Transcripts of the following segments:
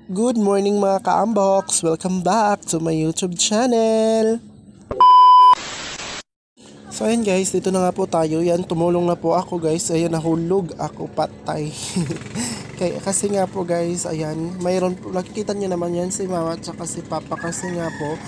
Good morning mga ka-unbox! Welcome back to my YouTube channel! So ayan guys, dito na nga po tayo. Yan, tumulong na po ako guys. Ayan, nahulog ako patay. Kasi nga po guys, ayan, mayroon po, nakikita nyo naman yan si mama at saka si papa kasi nga po,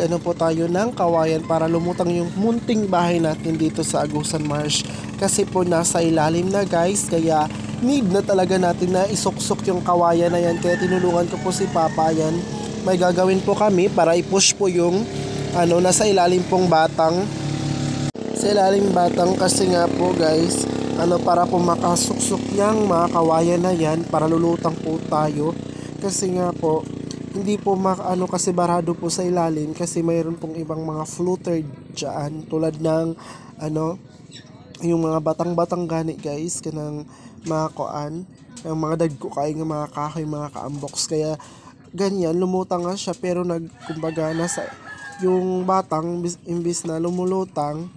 ano po tayo ng kawayan para lumutang yung munting bahay natin dito sa Agusan Marsh. Kasi po nasa ilalim na guys, kaya need na talaga natin na isuksok yung kawayan na yan. Kaya tinulungan ko po si papa yan. May gagawin po kami para i-push po yung nasa ilalim pong batang. Sa ilalim batang kasi nga po guys, para po makasuksok yung mga kawayan na yan para lulutang po tayo. Kasi nga po, hindi po kasi barado po sa ilalim kasi mayroon pong ibang mga floater dyan tulad ng yung mga batang-batang gani guys, kanang mga koan, yung mga dagko kay nga mga kahoy, mga ka-unbox. Kaya ganyan, lumutang nga siya pero kumbaga nasa yung batang imbis na lumulutang,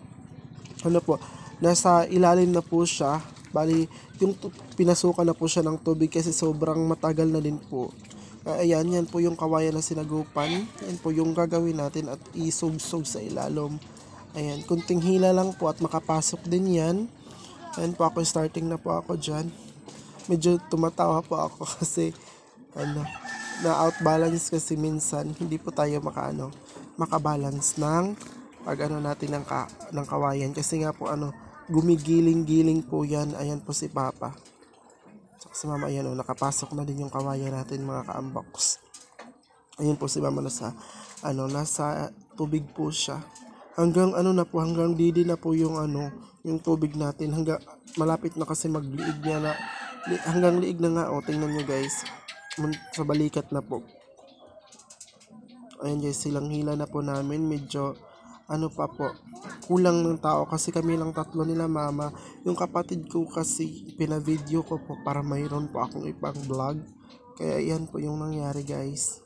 nasa ilalim na po siya. Bali, yung pinasukan na po siya ng tubig kasi sobrang matagal na din po. Ayan, yan po yung kawayan na sinagupan. Yan po yung gagawin natin at isugsog sa ilalim. Ayan, kunting hila lang po at makapasok din yan. Ayan po ako, starting na po ako dyan. Medyo tumatawa po ako kasi na outbalance kasi minsan hindi po tayo makabalance ng pag natin ng kawayan. Kasi nga po gumigiling-giling po yan. Ayan po si Papa. Si Mama, ayan nakapasok na din yung kawayan natin mga ka-unbox. Ayan po si Mama nasa tubig po siya. Hanggang hanggang didi na po yung yung tubig natin. Hanggang malapit na kasi magliig niya na. Hanggang liig na nga, tingnan nyo guys. Sa balikat na po. Ayan guys, silang hila na po namin. Medyo pa po, kulang ng tao kasi kami lang tatlo nila mama. Yung kapatid ko kasi pina-video ko po para mayroon po akong ibang vlog. Kaya yan po yung nangyari guys.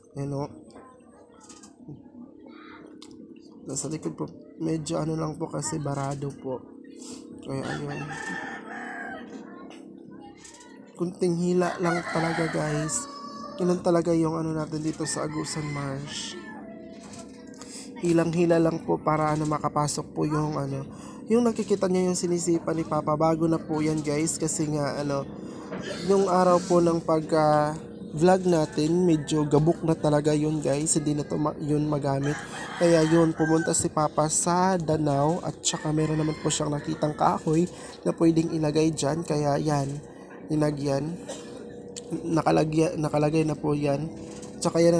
Nasa likod po, medyo lang po kasi barado po. Kaya ayun, kunting hila lang talaga guys. Yun talaga yung natin dito sa Agusan Marsh. Hilang-hila lang po para makapasok po yung yung nakikita niyo yung sinisipa ni Papa. Bago na po yan guys kasi nga yung araw po ng pagka vlog natin medyo gabok na talaga yun guys, hindi na to yun magamit. Kaya yun, pumunta si Papa sa Danau at saka meron naman po siyang nakitang kahoy na pwedeng ilagay dyan. Kaya yan, linagyan, nakalagay na po yan. Tsaka yan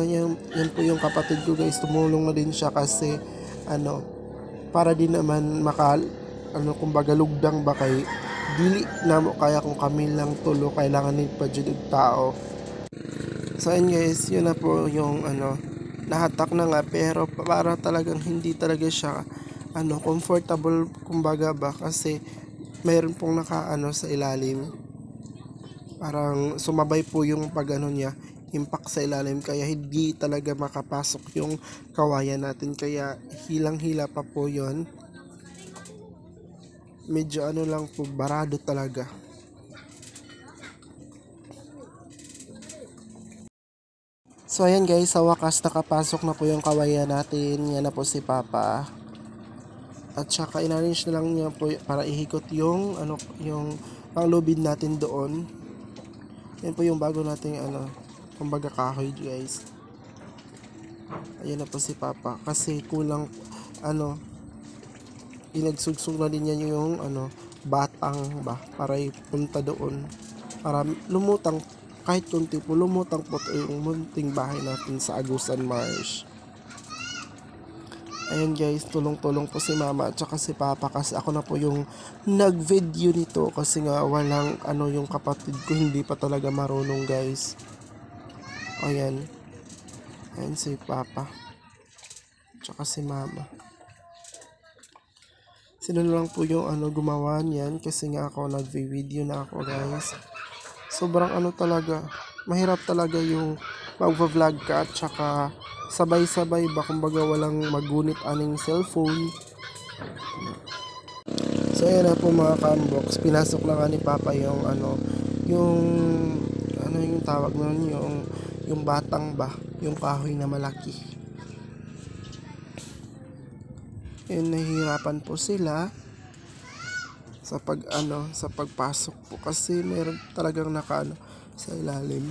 po yung kapatid ko guys, tumulong na din siya kasi para din naman kumbaga lugdang ba kay dili na mo kaya kung kami lang tulo, kailangan din pa jud tao. So ayun guys, yun na po yung nahatak na nga pero para talagang hindi talaga siya comfortable kumbaga ba kasi mayroon pong sa ilalim. Parang sumabay po yung pag niya, impact sa ilalim, kaya hindi talaga makapasok yung kawayan natin. Kaya hilang-hila pa po yon. Medyo lang po, barado talaga. So ayan guys, sa wakas nakapasok na po yung kawayan natin. Yan na po si Papa. At saka in-arrange na lang niya po para ihikot yung yung panglubid natin doon. Yan po yung bago nating kumbaga kahoy guys. Ayan na po si Papa kasi kulang inagsugsug na din niya yung batang ba para ipunta doon para lumutang kahit kunti po, lumutang po yung munting bahay natin sa Agusan Marsh. Ayan guys, tulong-tulong po si Mama at saka si Papa kasi ako na po yung nag-video nito kasi nga walang yung kapatid ko hindi pa talaga marunong guys. Ayan. Ayan si Papa. Tsaka si Mama. Sino lang po yung gumawa niyan kasi nga ako nag-video na ako guys. Sobrang talaga. Mahirap talaga yung mag-vlog ka at saka sabay-sabay ba kumbaga walang magunit aning cellphone. So ayan na po mga ka-unbox. Pinasok lang ni Papa yung yung ano yung tawag nun, yung batang ba, yung kahoy na malaki. Yun, nahihirapan po sila sa sa pagpasok po kasi meron talagang nakaano sa ilalim.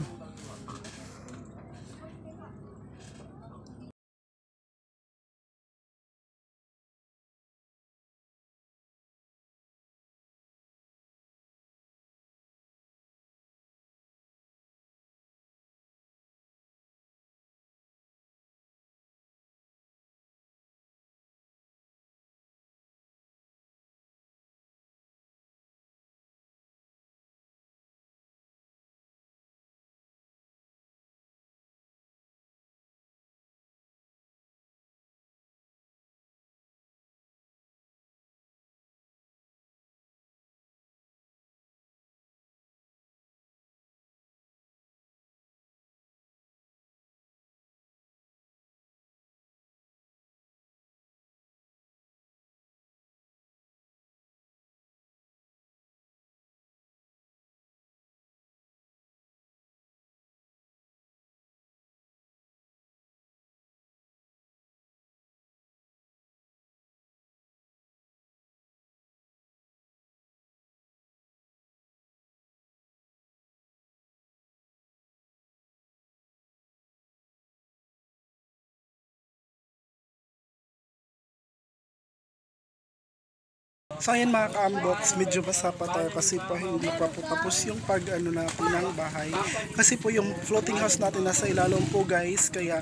So ayan mga ka-unbox, medyo basa pa tayo kasi pa hindi pa po tapos yung pag natin ng bahay. Kasi po yung floating house natin nasa ilalong po guys, kaya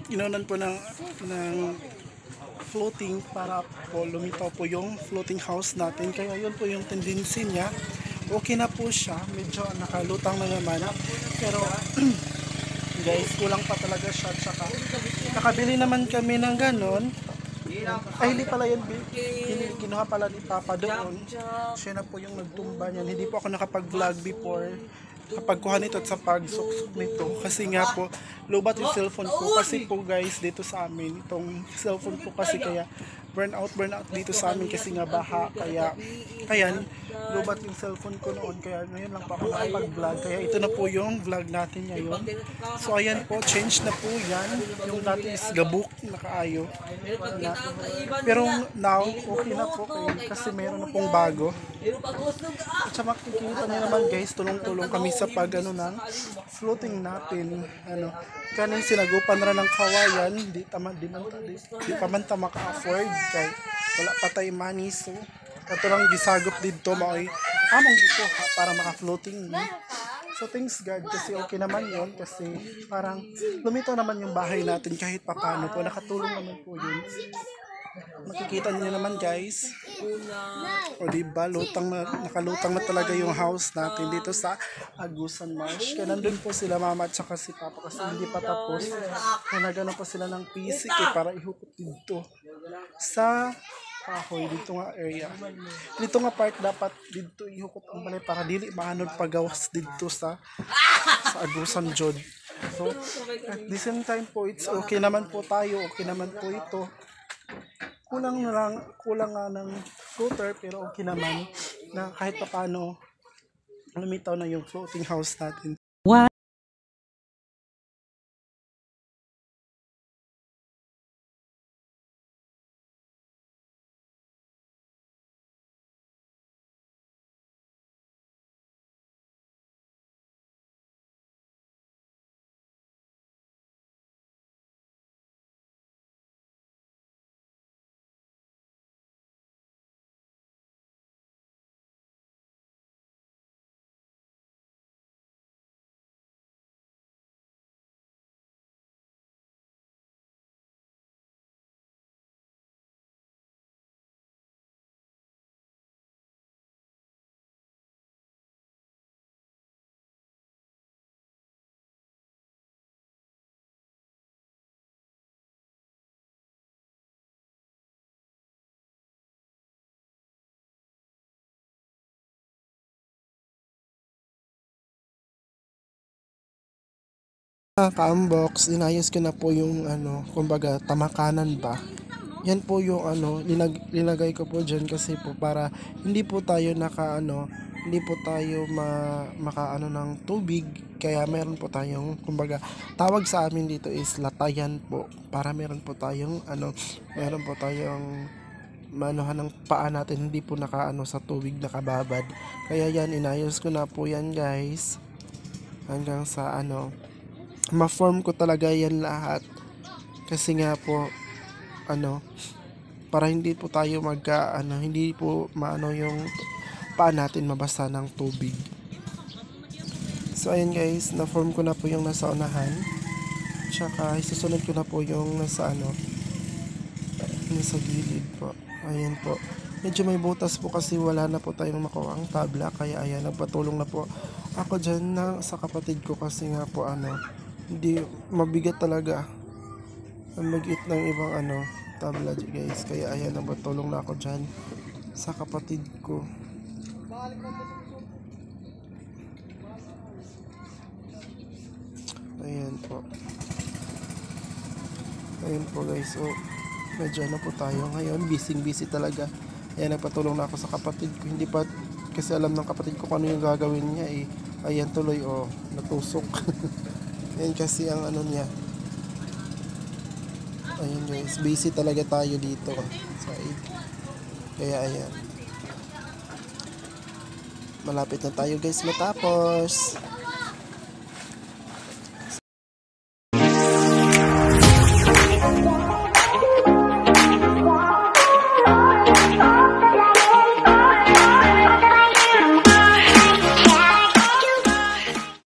inunan po ng floating para po lumitaw po yung floating house natin. Kaya yun po yung tendency niya. Okay na po siya, medyo nakalutang na naman. Pero guys, kulang pa talaga siya. Tsaka nakabili naman kami ng ganon. Ay, hindi pala yun. Kinuha pala ni Papa doon. Siya na po yung nagtumba niyan. Hindi po ako nakapag-vlog before kapag kuha nito at sa pagsuksok nito. Kasi nga po, lobat yung cellphone ko. Kasi po guys, dito sa amin, itong cellphone po kasi kaya burnout dito sa amin kasi nga baha. Kaya lobat yung cellphone ko noon. Kaya ngayon lang po ako nakapag-vlog. Kaya ito na po yung vlog natin ngayon. So ayan po, change na po yan. Yung natin is gabuk, nakaayo. Pero now, okay na po kasi meron na pong bago. At sa makikita niyo naman guys, tulong-tulong kami sa pag ng floating natin. Kanin sinagupan na ng kawayan, di pa man ta maka-afford kay wala pa tay money. So kato lang gisagop dito maoy among dito para maka-floating ni. So thanks God kasi okay naman yon kasi parang lumitaw naman yung bahay natin kahit papaano po, nakatulong naman po yun. Makikita niyo naman guys. O diba, nakalutang na talaga yung house natin dito sa Agusan Marsh. Kaya nandun po sila mama at saka si papa kasi hindi pa tapos. Kaya nagano pa sila ng pisik para ihukot dito sa kahoy dito nga area. Dito nga part dapat dito ihukot ang balay para dili maanod pagawas dito sa Agusan Jod. So at the same time po, it's okay naman po tayo, okay naman po ito. Kulang nga ng scooter pero okay naman na kahit pa paano lumitaw na yung floating house natin. What? Ka-unbox, inayos ko na po yung kumbaga tamakanan ba. Yan po yung linagay ko po dyan kasi po para hindi po tayo hindi po tayo makaano ng tubig, kaya meron po tayong, kumbaga tawag sa amin dito is latayan po, para meron po tayong meron po tayong maanohan ng paa natin, hindi po nakaano sa tubig, nakababad. Kaya yan, inayos ko na po yan guys, hanggang sa ma-form ko talaga yan lahat, kasi nga po para hindi po tayo hindi po yung paa natin mabasa ng tubig. So ayan guys, na-form ko na po yung nasa unahan. Tsaka isusunod ko na po yung nasa gilid po. Ayan po. Medyo may butas po kasi wala na po tayong makuha ang tabla. Kaya ayan, nagpatulong na po ako dyan sa kapatid ko, kasi nga po hindi mabigat talaga ang mag-it ng ibang tabla guys. Kaya ayan, nagpatulong na ako dyan sa kapatid ko. Ayan po. Ayan po guys. So, medyo po tayo ngayon. Busy talaga. Ayan, nagpatulong na ako sa kapatid ko. Hindi pa kasi alam ng kapatid ko kung ano yung gagawin niya eh. Ayan tuloy natusok. Ayan kasi ang niya. Ayan guys. Busy talaga tayo dito sa side. Kaya ayan. Malapit na tayo guys matapos.